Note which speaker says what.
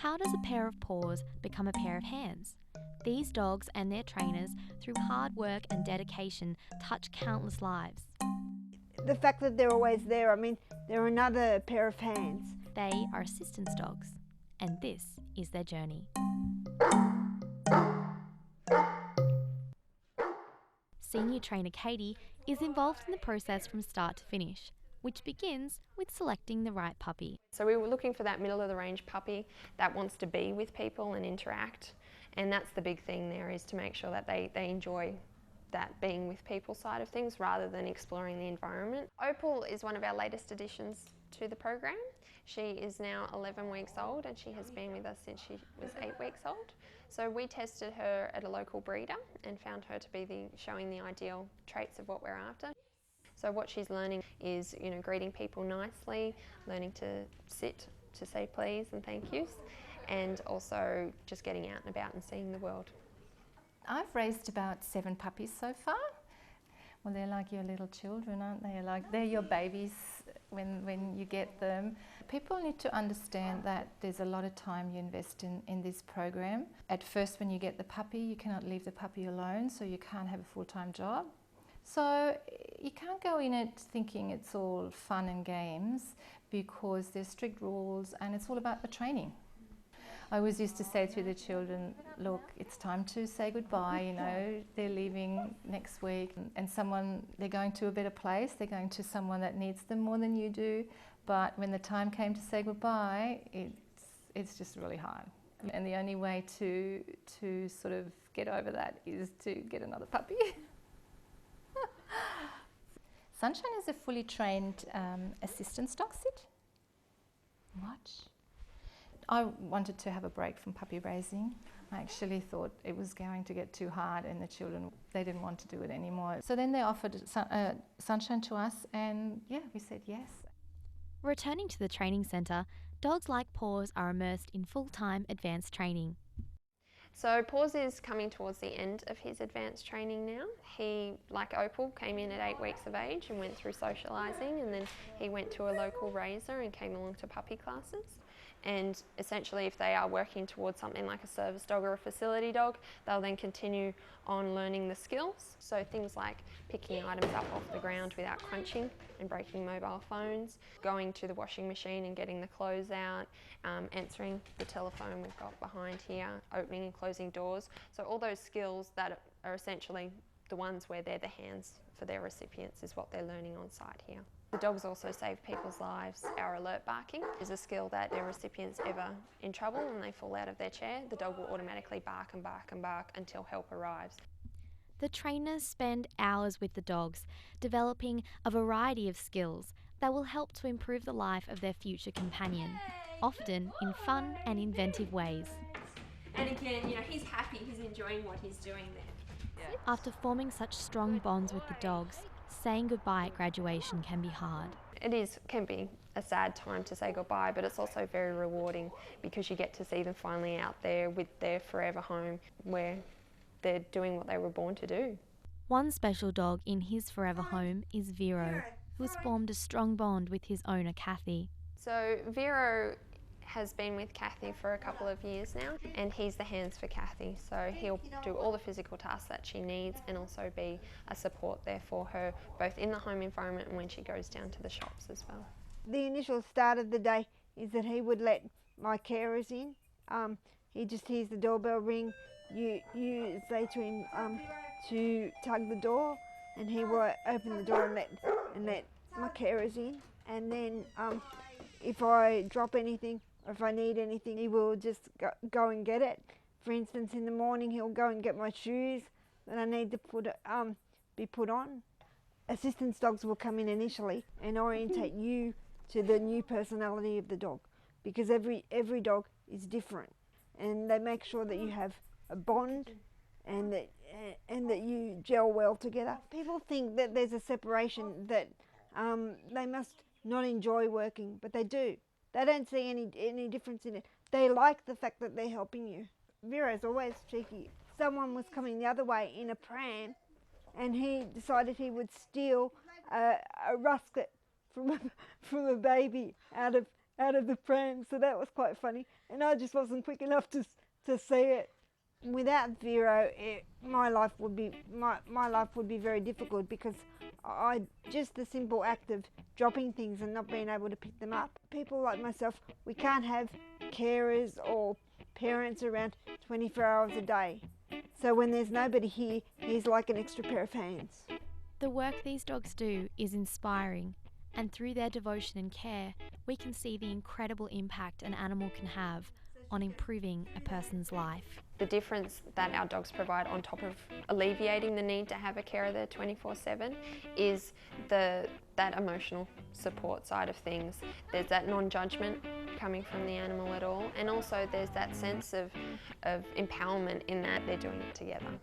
Speaker 1: How does a pair of paws become a pair of hands? These dogs and their trainers, through hard work and dedication, touch countless lives.
Speaker 2: The fact that they're always there, I mean, they're another pair of hands.
Speaker 1: They are assistance dogs, and this is their journey. Senior trainer Katie is involved in the process from start to finish, which begins with selecting the right puppy.
Speaker 3: So we were looking for that middle of the range puppy that wants to be with people and interact, and that's the big thing there, is to make sure that they enjoy that being with people side of things rather than exploring the environment. Opal is one of our latest additions to the program. She is now 11 weeks old and she has been with us since she was 8 weeks old. So we tested her at a local breeder and found her to be showing the ideal traits of what we're after. So what she's learning is, greeting people nicely, learning to sit, to say please and thank yous, and also just getting out and about and seeing the world.
Speaker 4: I've raised about 7 puppies so far. Well, they're like your little children, aren't they? They're your babies when you get them. People need to understand that there's a lot of time you invest in this program. At first, when you get the puppy, you cannot leave the puppy alone, so you can't have a full-time job. So you can't go in it thinking it's all fun and games, because there's strict rules and it's all about the training. I always used to say to the children, look, it's time to say goodbye, they're leaving next week, and they're going to a better place, they're going to someone that needs them more than you do, but when the time came to say goodbye, it's just really hard. And the only way to sort of get over that is to get another puppy. Sunshine is a fully trained assistance dog sit. What? I wanted to have a break from puppy raising. I actually thought it was going to get too hard and the children, they didn't want to do it anymore. So then they offered Sunshine to us and we said yes.
Speaker 1: Returning to the training centre, dogs like Paws are immersed in full-time advanced training.
Speaker 3: So Paws is coming towards the end of his advanced training now. He, like Opal, came in at 8 weeks of age and went through socialising, and then he went to a local raiser and came along to puppy classes. And essentially, if they are working towards something like a service dog or a facility dog, they'll then continue on learning the skills. So things like picking items up off the ground without crunching and breaking mobile phones, going to the washing machine and getting the clothes out, answering the telephone we've got behind here, opening and closing doors. So all those skills that are essentially the ones where they're the hands for their recipients is what they're learning on site here. The dogs also save people's lives. Our alert barking is a skill that their recipient's ever in trouble and they fall out of their chair. The dog will automatically bark and bark and bark until help arrives.
Speaker 1: The trainers spend hours with the dogs, developing a variety of skills that will help to improve the life of their future companion, often in fun and inventive ways.
Speaker 3: And again, he's happy, he's enjoying what he's doing there. Yeah.
Speaker 1: After forming such strong bonds with the dogs, saying goodbye at graduation can be hard.
Speaker 3: It can be a sad time to say goodbye, but it's also very rewarding because you get to see them finally out there with their forever home where they're doing what they were born to do.
Speaker 1: One special dog in his forever home is Vero, who has formed a strong bond with his owner, Kathy.
Speaker 3: So Vero has been with Kathy for a couple of years now, and he's the hands for Kathy. So he'll do all the physical tasks that she needs and also be a support there for her, both in the home environment and when she goes down to the shops as well.
Speaker 2: The initial start of the day is that he would let my carers in. He just hears the doorbell ring. You say to him to tug the door, and he will open the door and let my carers in. And then if I drop anything, or if I need anything, he will just go and get it. For instance, in the morning he'll go and get my shoes that I need to be put on. Assistance dogs will come in initially and orientate you to the new personality of the dog, because every dog is different, and they make sure that you have a bond and that you gel well together. People think that there's a separation, that they must not enjoy working, but they do. They don't see any difference in it. They like the fact that they're helping you. Vero's always cheeky. Someone was coming the other way in a pram, and he decided he would steal a rusket from a baby out of out of the pram, so that was quite funny. And I just wasn't quick enough to see it. Without Vero, my life would be very difficult, because just the simple act of dropping things and not being able to pick them up. People like myself, we can't have carers or parents around 24 hours a day. So when there's nobody here, he's like an extra pair of hands.
Speaker 1: The work these dogs do is inspiring, and through their devotion and care, we can see the incredible impact an animal can have on improving a person's life.
Speaker 3: The difference that our dogs provide, on top of alleviating the need to have a carer there 24/7, is that emotional support side of things. There's that non-judgment coming from the animal at all, and also there's that sense of empowerment in that they're doing it together.